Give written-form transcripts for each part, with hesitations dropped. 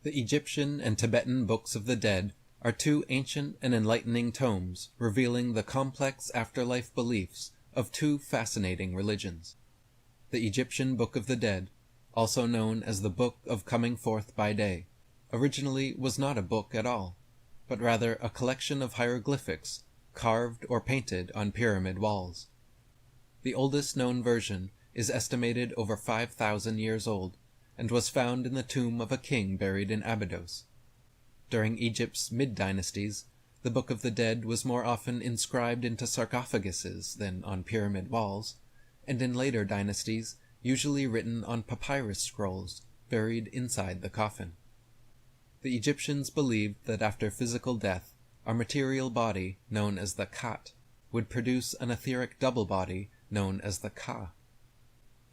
The Egyptian and Tibetan Books of the Dead are two ancient and enlightening tomes revealing the complex afterlife beliefs of two fascinating religions. The Egyptian Book of the Dead, also known as the Book of Coming Forth by Day, originally was not a book at all, but rather a collection of hieroglyphics carved or painted on pyramid walls. The oldest known version is estimated over 5,000 years old, and was found in the tomb of a king buried in Abydos. During Egypt's mid-dynasties, the Book of the Dead was more often inscribed into sarcophaguses than on pyramid walls, and in later dynasties usually written on papyrus scrolls buried inside the coffin. The Egyptians believed that after physical death, our material body, known as the Khat, would produce an etheric double body known as the Ka.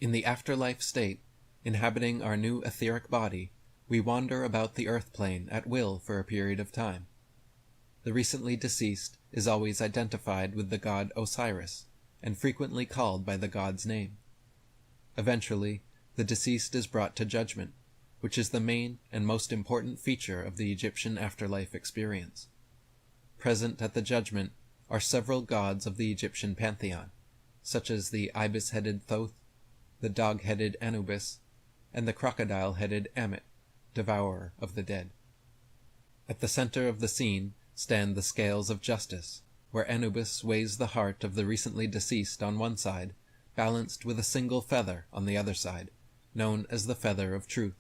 In the afterlife state, inhabiting our new etheric body, we wander about the earth plane at will for a period of time. The recently deceased is always identified with the god Osiris, and frequently called by the god's name. Eventually, the deceased is brought to judgment, which is the main and most important feature of the Egyptian afterlife experience. Present at the judgment are several gods of the Egyptian pantheon, such as the ibis-headed Thoth, the dog-headed Anubis, and the crocodile-headed Ammit, devourer of the dead. At the center of the scene stand the scales of justice, where Anubis weighs the heart of the recently deceased on one side, balanced with a single feather on the other side, known as the feather of truth.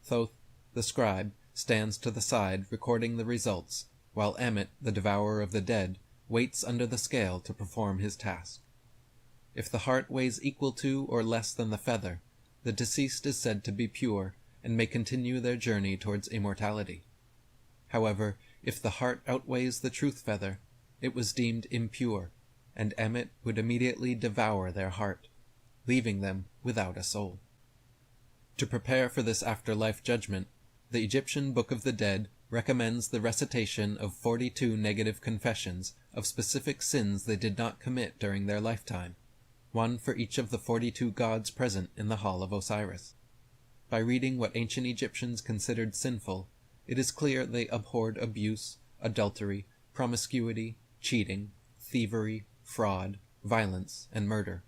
Thoth, the scribe, stands to the side recording the results, while Ammit, the devourer of the dead, waits under the scale to perform his task. If the heart weighs equal to or less than the feather, the deceased is said to be pure and may continue their journey towards immortality. However, if the heart outweighs the truth feather, it was deemed impure, and Ammit would immediately devour their heart, leaving them without a soul. To prepare for this afterlife judgment, the Egyptian Book of the Dead recommends the recitation of 42 negative confessions of specific sins they did not commit during their lifetime, one for each of the 42 gods present in the Hall of Osiris. By reading what ancient Egyptians considered sinful, it is clear they abhorred abuse, adultery, promiscuity, cheating, thievery, fraud, violence, and murder.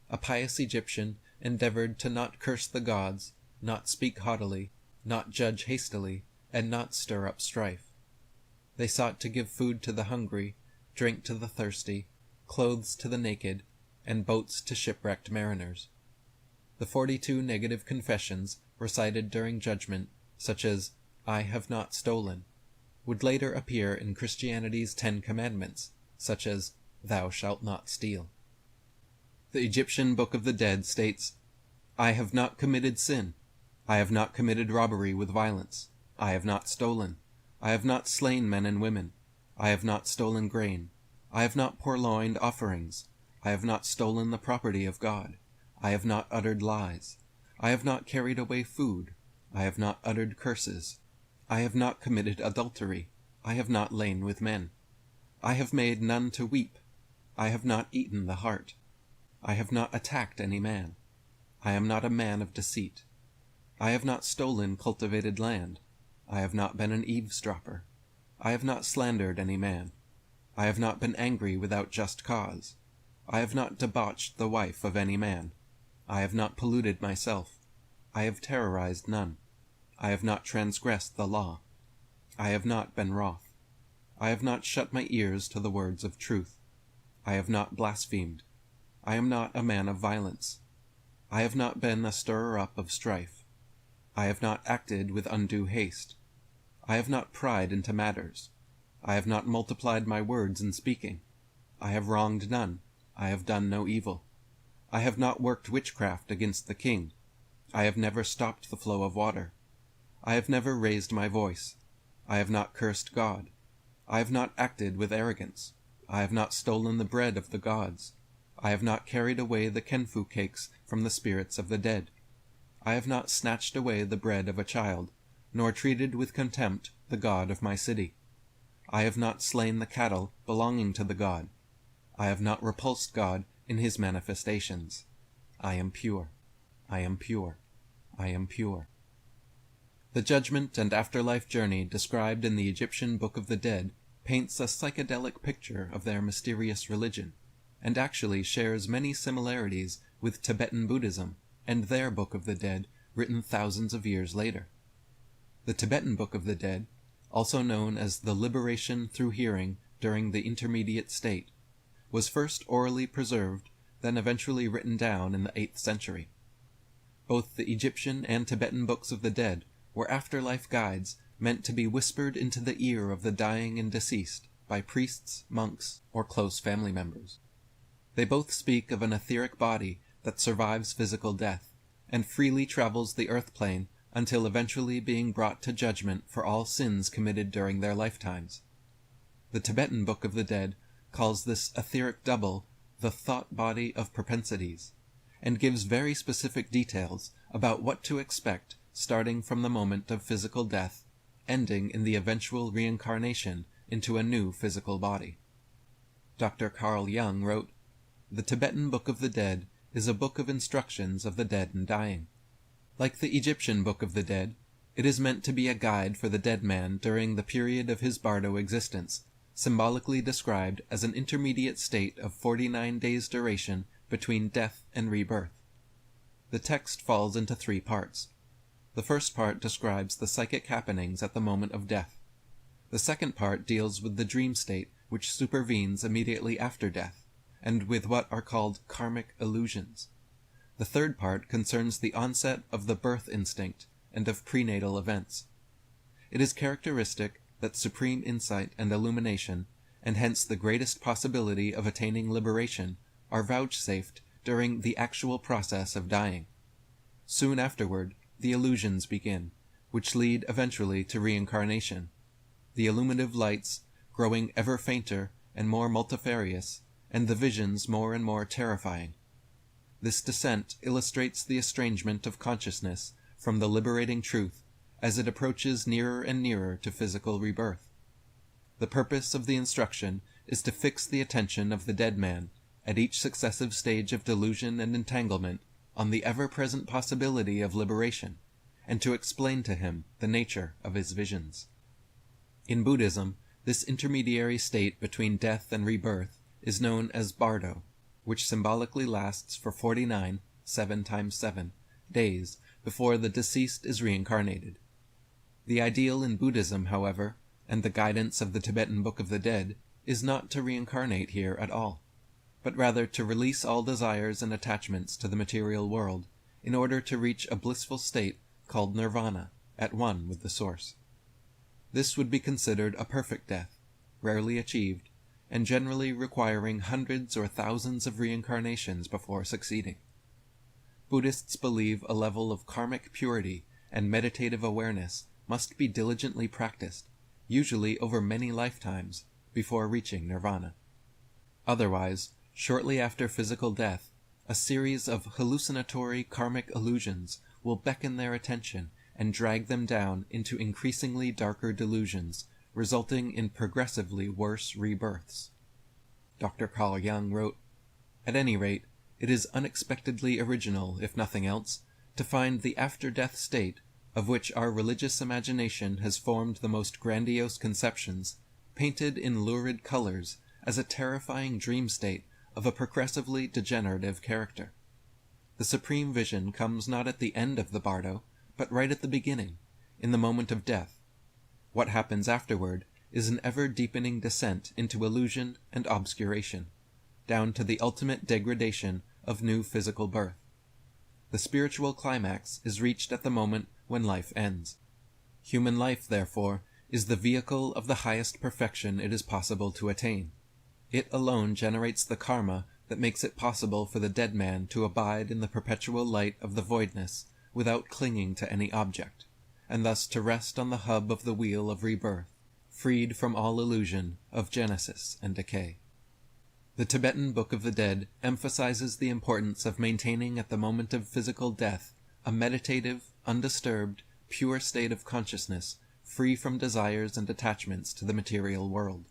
A pious Egyptian endeavored to not curse the gods, not speak haughtily, not judge hastily, and not stir up strife. They sought to give food to the hungry, drink to the thirsty, clothes to the naked, and boats to shipwrecked mariners. The 42 negative confessions recited during judgment, such as, "I have not stolen," would later appear in Christianity's 10 Commandments, such as, "Thou shalt not steal." The Egyptian Book of the Dead states, "I have not committed sin. I have not committed robbery with violence. I have not stolen. I have not slain men and women. I have not stolen grain. I have not purloined offerings. I have not stolen the property of God. I have not uttered lies. I have not carried away food. I have not uttered curses. I have not committed adultery. I have not lain with men. I have made none to weep. I have not eaten the heart. I have not attacked any man. I am not a man of deceit. I have not stolen cultivated land. I have not been an eavesdropper. I have not slandered any man. I have not been angry without just cause. I have not debauched the wife of any man. I have not polluted myself. I have terrorized none. I have not transgressed the law. I have not been wroth. I have not shut my ears to the words of truth. I have not blasphemed. I am not a man of violence. I have not been a stirrer-up of strife. I have not acted with undue haste. I have not pried into matters. I have not multiplied my words in speaking. I have wronged none. I have done no evil. I have not worked witchcraft against the king. I have never stopped the flow of water. I have never raised my voice. I have not cursed God. I have not acted with arrogance. I have not stolen the bread of the gods. I have not carried away the Kenfu cakes from the spirits of the dead. I have not snatched away the bread of a child, nor treated with contempt the god of my city. I have not slain the cattle belonging to the god. I have not repulsed God in his manifestations. I am pure. I am pure. I am pure. The judgment and afterlife journey described in the Egyptian Book of the Dead paints a psychedelic picture of their mysterious religion, and actually shares many similarities with Tibetan Buddhism and their Book of the Dead, written thousands of years later. The Tibetan Book of the Dead, also known as the Liberation Through Hearing during the Intermediate State, was first orally preserved, then eventually written down in the 8th century. Both the Egyptian and Tibetan Books of the Dead were afterlife guides meant to be whispered into the ear of the dying and deceased by priests, monks, or close family members. They both speak of an etheric body that survives physical death, and freely travels the earth plane until eventually being brought to judgment for all sins committed during their lifetimes. The Tibetan Book of the Dead calls this etheric double the thought body of propensities, and gives very specific details about what to expect starting from the moment of physical death, ending in the eventual reincarnation into a new physical body. Dr. Carl Jung wrote, "The Tibetan Book of the Dead is a book of instructions of the dead and dying. Like the Egyptian Book of the Dead, it is meant to be a guide for the dead man during the period of his bardo existence, symbolically described as an intermediate state of 49 days' duration between death and rebirth. The text falls into 3 parts. The first part describes the psychic happenings at the moment of death. The second part deals with the dream state which supervenes immediately after death, and with what are called karmic illusions. The third part concerns the onset of the birth instinct and of prenatal events. It is characteristic that supreme insight and illumination, and hence the greatest possibility of attaining liberation, are vouchsafed during the actual process of dying. Soon afterward, the illusions begin, which lead eventually to reincarnation, the illuminative lights growing ever fainter and more multifarious, and the visions more and more terrifying. This descent illustrates the estrangement of consciousness from the liberating truth as it approaches nearer and nearer to physical rebirth. The purpose of the instruction is to fix the attention of the dead man at each successive stage of delusion and entanglement on the ever-present possibility of liberation, and to explain to him the nature of his visions. In Buddhism, this intermediary state between death and rebirth is known as bardo, which symbolically lasts for 49, 7 times 7, days before the deceased is reincarnated. The ideal in Buddhism, however, and the guidance of the Tibetan Book of the Dead, is not to reincarnate here at all, but rather to release all desires and attachments to the material world in order to reach a blissful state called nirvana, at one with the source. This would be considered a perfect death, rarely achieved, and generally requiring hundreds or thousands of reincarnations before succeeding. Buddhists believe a level of karmic purity and meditative awareness must be diligently practiced, usually over many lifetimes, before reaching nirvana. Otherwise, shortly after physical death, a series of hallucinatory karmic illusions will beckon their attention and drag them down into increasingly darker delusions, resulting in progressively worse rebirths. Dr. Carl Jung wrote, "At any rate, it is unexpectedly original, if nothing else, to find the after-death state, of which our religious imagination has formed the most grandiose conceptions, painted in lurid colors as a terrifying dream state of a progressively degenerative character. The supreme vision comes not at the end of the bardo, but right at the beginning, in the moment of death. What happens afterward is an ever-deepening descent into illusion and obscuration, down to the ultimate degradation of new physical birth. The spiritual climax is reached at the moment when life ends. Human life, therefore, is the vehicle of the highest perfection it is possible to attain. It alone generates the karma that makes it possible for the dead man to abide in the perpetual light of the voidness without clinging to any object, and thus to rest on the hub of the wheel of rebirth, freed from all illusion of genesis and decay. The Tibetan Book of the Dead emphasizes the importance of maintaining at the moment of physical death a meditative, undisturbed, pure state of consciousness, free from desires and attachments to the material world.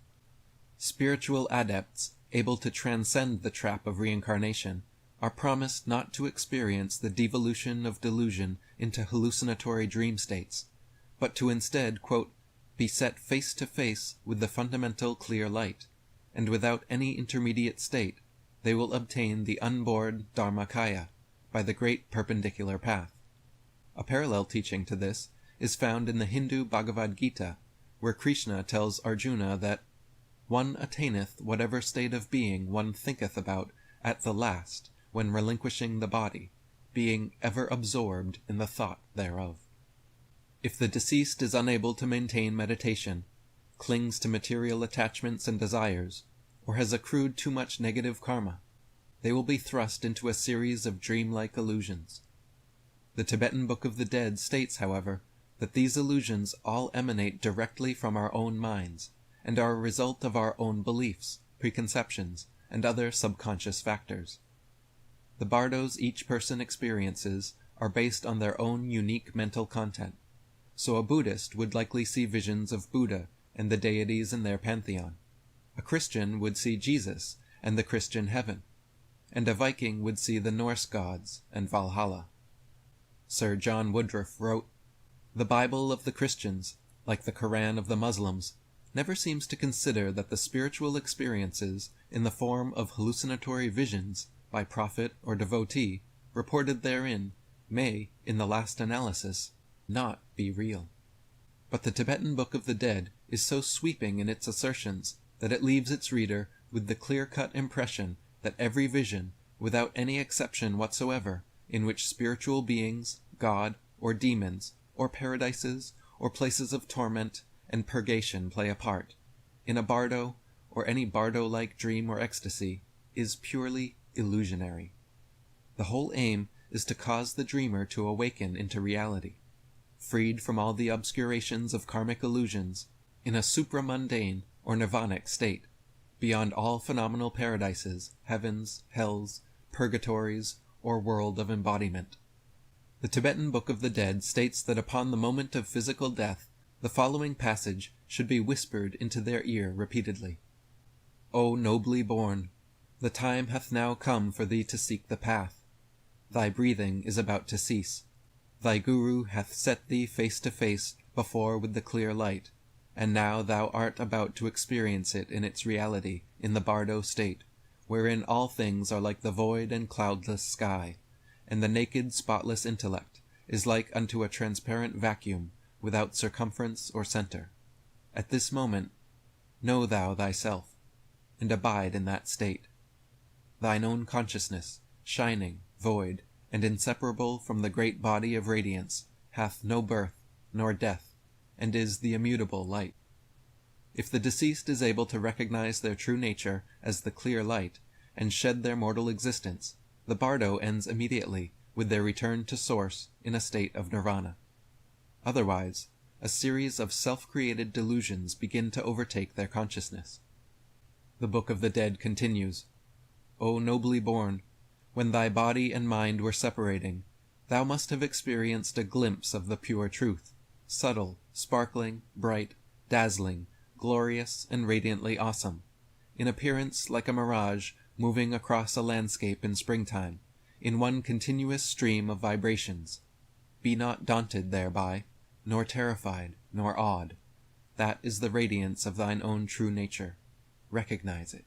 Spiritual adepts, able to transcend the trap of reincarnation, are promised not to experience the devolution of delusion into hallucinatory dream states, but to instead, quote, be set face to face with the fundamental clear light, and without any intermediate state, they will obtain the unbored Dharmakaya by the great perpendicular path. A parallel teaching to this is found in the Hindu Bhagavad Gita, where Krishna tells Arjuna that one attaineth whatever state of being one thinketh about at the last when relinquishing the body, being ever absorbed in the thought thereof. If the deceased is unable to maintain meditation, clings to material attachments and desires, or has accrued too much negative karma, they will be thrust into a series of dreamlike illusions. The Tibetan Book of the Dead states, however, that these illusions all emanate directly from our own minds, and are a result of our own beliefs, preconceptions, and other subconscious factors. The bardos each person experiences are based on their own unique mental content, so a Buddhist would likely see visions of Buddha and the deities in their pantheon. A Christian would see Jesus and the Christian heaven, and a Viking would see the Norse gods and Valhalla. Sir John Woodruff wrote, "The Bible of the Christians, like the Koran of the Muslims, never seems to consider that the spiritual experiences in the form of hallucinatory visions by prophet or devotee reported therein may, in the last analysis, not be real." But the Tibetan Book of the Dead is so sweeping in its assertions that it leaves its reader with the clear-cut impression that every vision, without any exception whatsoever, in which spiritual beings, God, or demons, or paradises, or places of torment and purgation play a part, in a bardo, or any bardo-like dream or ecstasy, is purely illusionary. The whole aim is to cause the dreamer to awaken into reality, freed from all the obscurations of karmic illusions, in a supramundane or nirvanic state, beyond all phenomenal paradises, heavens, hells, purgatories, or world of embodiment. The Tibetan Book of the Dead states that upon the moment of physical death, the following passage should be whispered into their ear repeatedly. O nobly born, the time hath now come for thee to seek the path. Thy breathing is about to cease. Thy Guru hath set thee face to face before with the clear light, and now thou art about to experience it in its reality in the bardo state, wherein all things are like the void and cloudless sky, and the naked spotless intellect is like unto a transparent vacuum without circumference or center. At this moment, know thou thyself, and abide in that state. Thine own consciousness, shining, void, and inseparable from the great body of radiance, hath no birth nor death, and is the immutable light. If the deceased is able to recognize their true nature as the clear light, and shed their mortal existence, the bardo ends immediately with their return to source in a state of nirvana. Otherwise, a series of self-created delusions begin to overtake their consciousness. The Book of the Dead continues, O nobly born, when thy body and mind were separating, thou must have experienced a glimpse of the pure truth, subtle, sparkling, bright, dazzling, glorious, and radiantly awesome, in appearance like a mirage moving across a landscape in springtime, in one continuous stream of vibrations. Be not daunted thereby, nor terrified, nor awed. That is the radiance of thine own true nature. Recognize it.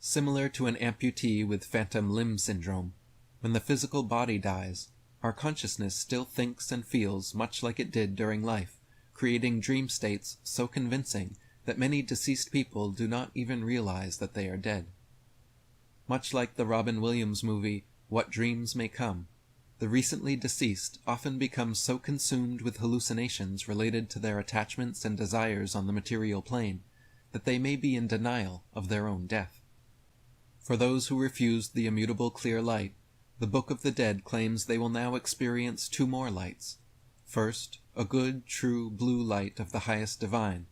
Similar to an amputee with phantom limb syndrome, when the physical body dies, our consciousness still thinks and feels much like it did during life, creating dream states so convincing that many deceased people do not even realize that they are dead. Much like the Robin Williams movie, What Dreams May Come, the recently deceased often become so consumed with hallucinations related to their attachments and desires on the material plane that they may be in denial of their own death. For those who refused the immutable clear light, the Book of the Dead claims they will now experience two more lights. First, a good, true blue light of the highest divine,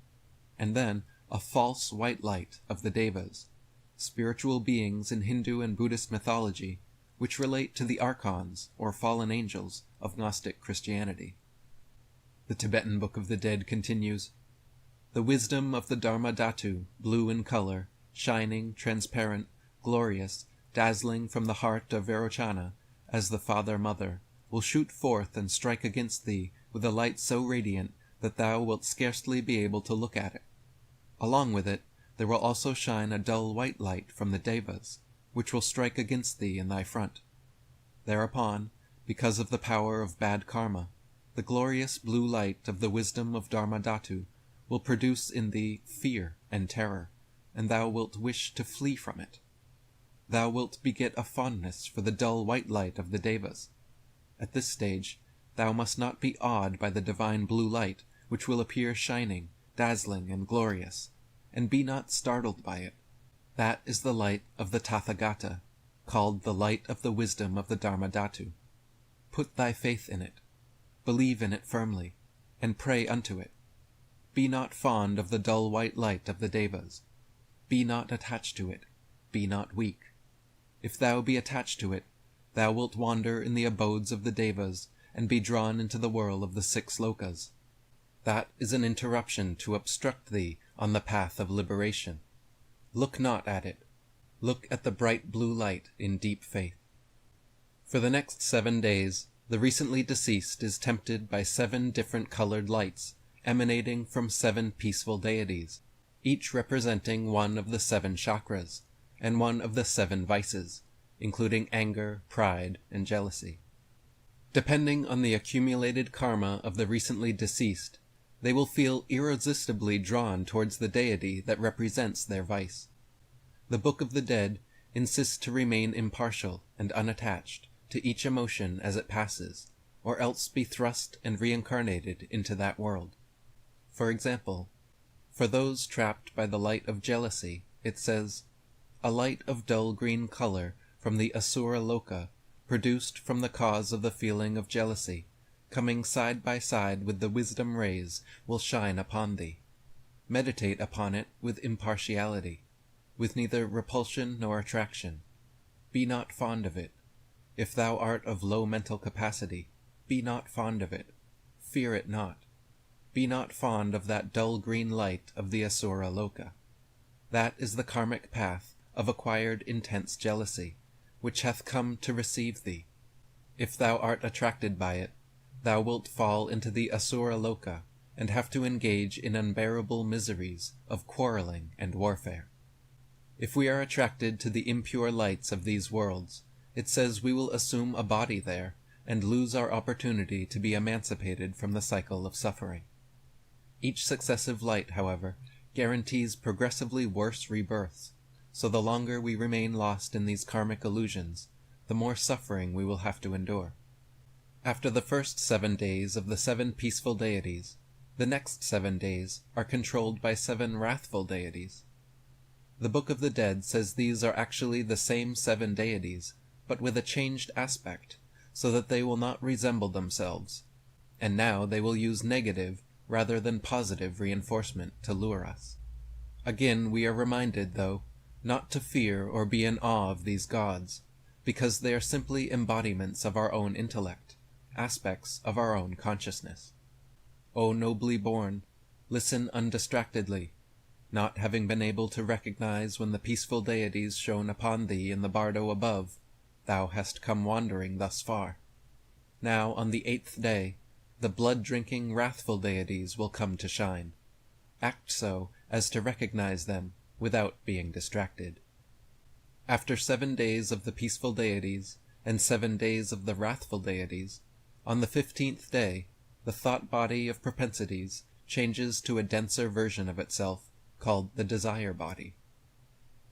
and then a false white light of the Devas, spiritual beings in Hindu and Buddhist mythology, which relate to the archons, or fallen angels, of Gnostic Christianity. The Tibetan Book of the Dead continues, The wisdom of the Dharmadhatu, blue in color, shining, transparent, glorious, dazzling from the heart of Vairocana, as the Father-Mother, will shoot forth and strike against thee with a light so radiant that thou wilt scarcely be able to look at it. Along with it there will also shine a dull white light from the Devas, which will strike against thee in thy front. Thereupon, because of the power of bad karma, the glorious blue light of the wisdom of Dharmadhatu will produce in thee fear and terror, and thou wilt wish to flee from it. Thou wilt beget a fondness for the dull white light of the Devas. At this stage, thou must not be awed by the divine blue light, which will appear shining, dazzling, and glorious, and be not startled by it. That is the light of the Tathagata, called the light of the wisdom of the Dharmadhatu. Put thy faith in it, believe in it firmly, and pray unto it. Be not fond of the dull white light of the Devas. Be not attached to it, be not weak. If thou be attached to it, thou wilt wander in the abodes of the Devas, and be drawn into the whirl of the 6 lokas. That is an interruption to obstruct thee on the path of liberation. Look not at it. Look at the bright blue light in deep faith. For the next 7 days, the recently deceased is tempted by 7 different colored lights emanating from 7 peaceful deities, each representing one of the 7 chakras, and one of the 7 vices, including anger, pride, and jealousy. Depending on the accumulated karma of the recently deceased, they will feel irresistibly drawn towards the deity that represents their vice. The Book of the Dead insists to remain impartial and unattached to each emotion as it passes, or else be thrust and reincarnated into that world. For example, for those trapped by the light of jealousy, it says, "A light of dull green color from the Asura Loka, produced from the cause of the feeling of jealousy, coming side by side with the wisdom rays, will shine upon thee. Meditate upon it with impartiality, with neither repulsion nor attraction. Be not fond of it. If thou art of low mental capacity, be not fond of it. Fear it not. Be not fond of that dull green light of the Asura Loka. That is the karmic path of acquired intense jealousy, which hath come to receive thee. If thou art attracted by it, thou wilt fall into the Asura Loka, and have to engage in unbearable miseries of quarreling and warfare. If we are attracted to the impure lights of these worlds, it says we will assume a body there, and lose our opportunity to be emancipated from the cycle of suffering. Each successive light, however, guarantees progressively worse rebirths, so the longer we remain lost in these karmic illusions, the more suffering we will have to endure. After the first 7 days of the 7 peaceful deities, the next 7 days are controlled by 7 wrathful deities. The Book of the Dead says these are actually the same 7 deities, but with a changed aspect, so that they will not resemble themselves, and now they will use negative rather than positive reinforcement to lure us. Again we are reminded, though, not to fear or be in awe of these gods, because they are simply embodiments of our own intellect, aspects of our own consciousness. O nobly born, listen undistractedly, not having been able to recognize when the peaceful deities shone upon thee in the bardo above, thou hast come wandering thus far. Now on the 8th day, the blood-drinking, wrathful deities will come to shine. Act so as to recognize them without being distracted. After 7 days of the peaceful deities, and 7 days of the wrathful deities, on the 15th day, the thought body of propensities changes to a denser version of itself, called the desire body.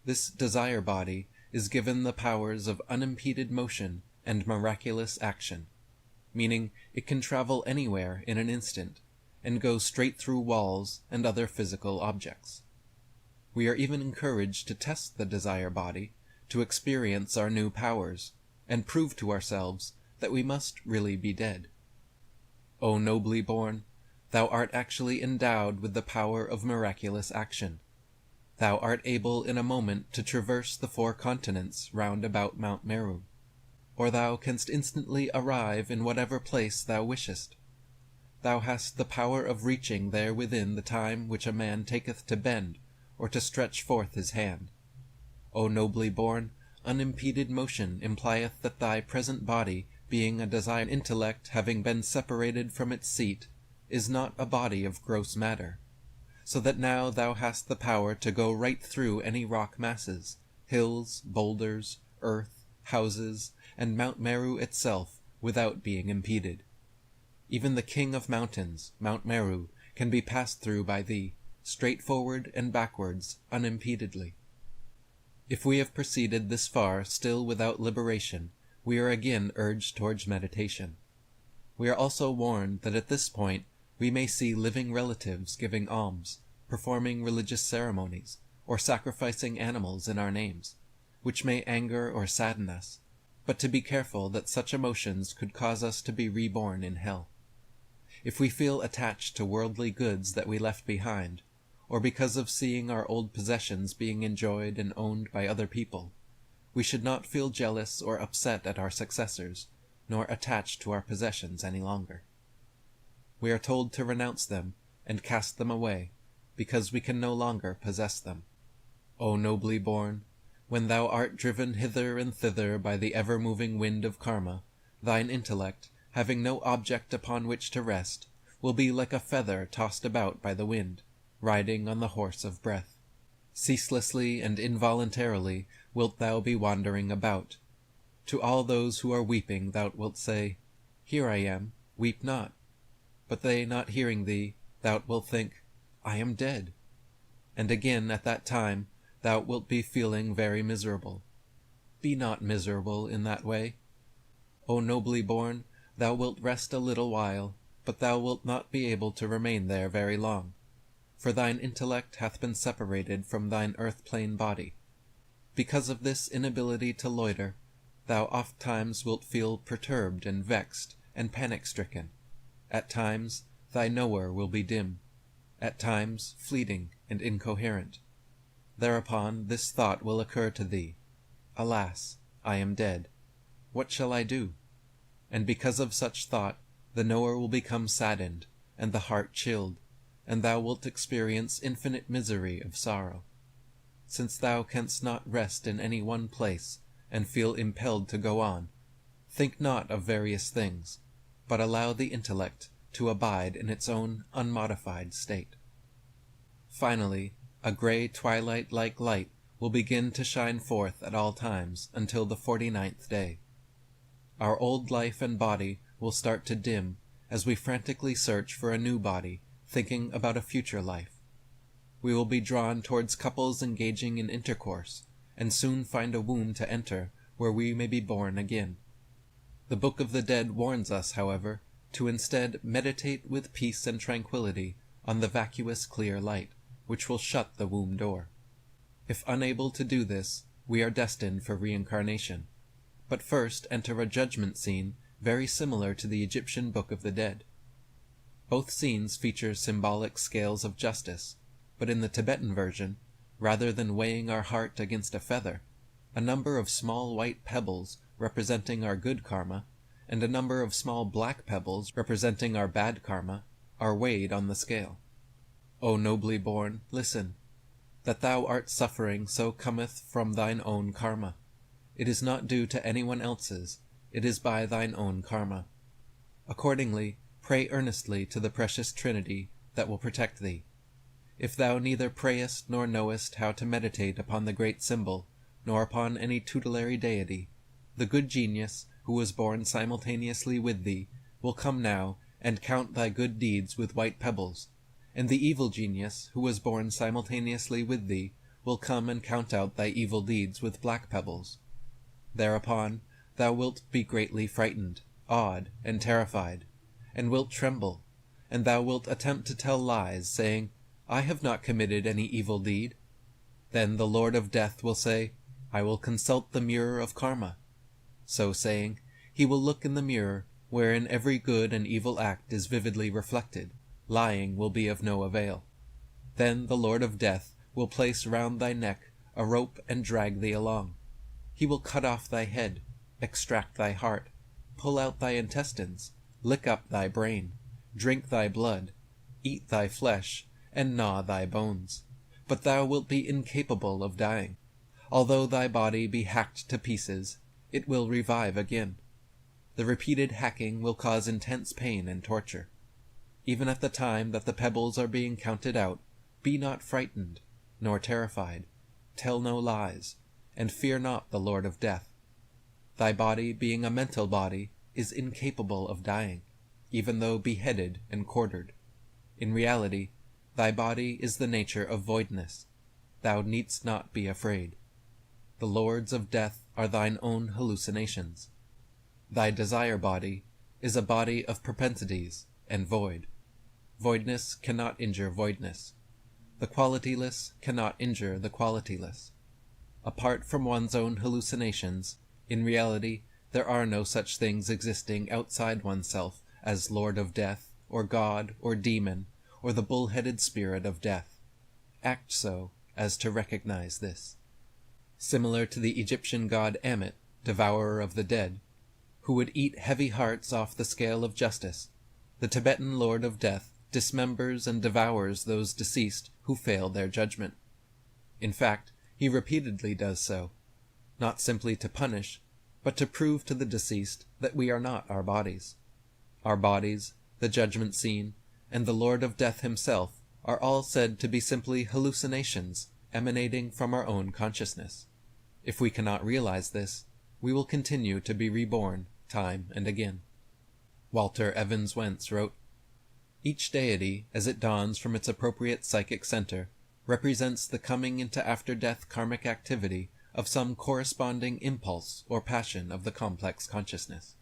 This desire body is given the powers of unimpeded motion and miraculous action, meaning it can travel anywhere in an instant, and go straight through walls and other physical objects. We are even encouraged to test the desire body, to experience our new powers, and prove to ourselves that we must really be dead. O nobly born, thou art actually endowed with the power of miraculous action. Thou art able in a moment to traverse the 4 continents round about Mount Meru, or thou canst instantly arrive in whatever place thou wishest. Thou hast the power of reaching there within the time which a man taketh to bend, or to stretch forth his hand. O nobly born, unimpeded motion implieth that thy present body being a design intellect having been separated from its seat, is not a body of gross matter, so that now thou hast the power to go right through any rock masses, hills, boulders, earth, houses, and Mount Meru itself, without being impeded. Even the king of mountains, Mount Meru, can be passed through by thee, straightforward and backwards, unimpededly. If we have proceeded this far still without liberation, we are again urged towards meditation. We are also warned that at this point we may see living relatives giving alms, performing religious ceremonies, or sacrificing animals in our names, which may anger or sadden us, but to be careful that such emotions could cause us to be reborn in hell. If we feel attached to worldly goods that we left behind, or because of seeing our old possessions being enjoyed and owned by other people, we should not feel jealous or upset at our successors, nor attached to our possessions any longer. We are told to renounce them and cast them away, because we can no longer possess them. O nobly born, when thou art driven hither and thither by the ever-moving wind of karma, thine intellect, having no object upon which to rest, will be like a feather tossed about by the wind, riding on the horse of breath. Ceaselessly and involuntarily wilt thou be wandering about. To all those who are weeping thou wilt say, Here I am, weep not. But they not hearing thee, thou wilt think, I am dead. And again at that time thou wilt be feeling very miserable. Be not miserable in that way. O nobly born, thou wilt rest a little while, but thou wilt not be able to remain there very long, for thine intellect hath been separated from thine earth-plane body. Because of this inability to loiter, thou oft-times wilt feel perturbed and vexed and panic-stricken. At times thy knower will be dim, at times fleeting and incoherent. Thereupon this thought will occur to thee, Alas, I am dead. What shall I do? And because of such thought, the knower will become saddened, and the heart chilled, and thou wilt experience infinite misery of sorrow. Since thou canst not rest in any one place, and feel impelled to go on, think not of various things, but allow the intellect to abide in its own unmodified state. Finally, a gray twilight-like light will begin to shine forth at all times until the 49th day. Our old life and body will start to dim as we frantically search for a new body, thinking about a future life. We will be drawn towards couples engaging in intercourse, and soon find a womb to enter where we may be born again. The Book of the Dead warns us, however, to instead meditate with peace and tranquility on the vacuous clear light, which will shut the womb door. If unable to do this, we are destined for reincarnation, but first enter a judgment scene very similar to the Egyptian Book of the Dead. Both scenes feature symbolic scales of justice, but in the Tibetan version, rather than weighing our heart against a feather, a number of small white pebbles representing our good karma, and a number of small black pebbles representing our bad karma, are weighed on the scale. O nobly born, listen. That thou art suffering so cometh from thine own karma. It is not due to anyone else's, it is by thine own karma. Accordingly, pray earnestly to the precious Trinity that will protect thee. If thou neither prayest nor knowest how to meditate upon the great symbol, nor upon any tutelary deity, the good genius, who was born simultaneously with thee, will come now and count thy good deeds with white pebbles, and the evil genius, who was born simultaneously with thee, will come and count out thy evil deeds with black pebbles. Thereupon thou wilt be greatly frightened, awed, and terrified, and wilt tremble, and thou wilt attempt to tell lies, saying, I have not committed any evil deed. Then the Lord of Death will say, I will consult the mirror of karma. So saying, he will look in the mirror, wherein every good and evil act is vividly reflected. Lying will be of no avail. Then the Lord of Death will place round thy neck a rope and drag thee along. He will cut off thy head, extract thy heart, pull out thy intestines, lick up thy brain, drink thy blood, eat thy flesh, and gnaw thy bones. But thou wilt be incapable of dying. Although thy body be hacked to pieces, it will revive again. the repeated hacking will cause intense pain and torture. Even at the time that the pebbles are being counted out, be not frightened, nor terrified, tell no lies, and fear not the Lord of Death. Thy body, being a mental body, is incapable of dying, even though beheaded and quartered. In reality, thy body is the nature of voidness. Thou needst not be afraid. The lords of death are thine own hallucinations. Thy desire body is a body of propensities and void. Voidness cannot injure voidness. The qualityless cannot injure the qualityless. Apart from one's own hallucinations, in reality there are no such things existing outside oneself as Lord of Death, or God, or demon, or the bull-headed spirit of death. Act so as to recognize this. Similar to the Egyptian god Ammit, devourer of the dead, who would eat heavy hearts off the scale of justice, the Tibetan Lord of Death dismembers and devours those deceased who fail their judgment. In fact, he repeatedly does so, not simply to punish, but to prove to the deceased that we are not our bodies. Our bodies, the judgment scene, and the Lord of Death himself are all said to be simply hallucinations emanating from our own consciousness. If we cannot realize this, we will continue to be reborn time and again. Walter Evans Wentz wrote, "Each deity, as it dawns from its appropriate psychic center, represents the coming into after-death karmic activity of some corresponding impulse or passion of the complex consciousness.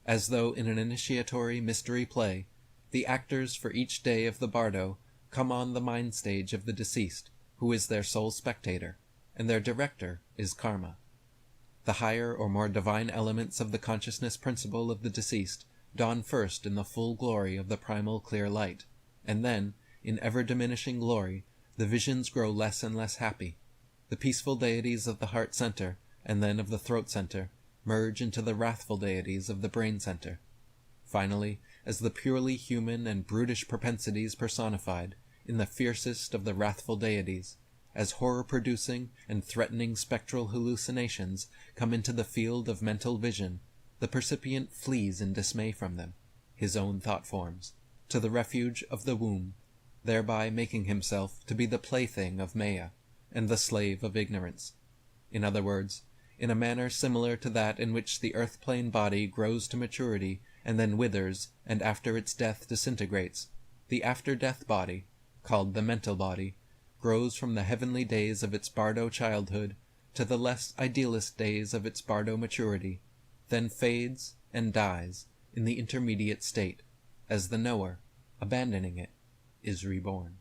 As though in an initiatory mystery play, the actors for each day of the bardo come on the mind stage of the deceased, who is their sole spectator, and their director is karma. The higher or more divine elements of the consciousness principle of the deceased dawn first in the full glory of the primal clear light, and then, in ever-diminishing glory, the visions grow less and less happy. The peaceful deities of the heart center, and then of the throat center, merge into the wrathful deities of the brain center. Finally, as the purely human and brutish propensities personified in the fiercest of the wrathful deities, as horror-producing and threatening spectral hallucinations come into the field of mental vision, the percipient flees in dismay from them, his own thought forms, to the refuge of the womb, thereby making himself to be the plaything of Maya, and the slave of ignorance. In other words, in a manner similar to that in which the earth-plane body grows to maturity and then withers and after its death disintegrates, the after-death body, called the mental body, grows from the heavenly days of its bardo childhood to the less idealist days of its bardo maturity, then fades and dies in the intermediate state, as the knower, abandoning it, is reborn.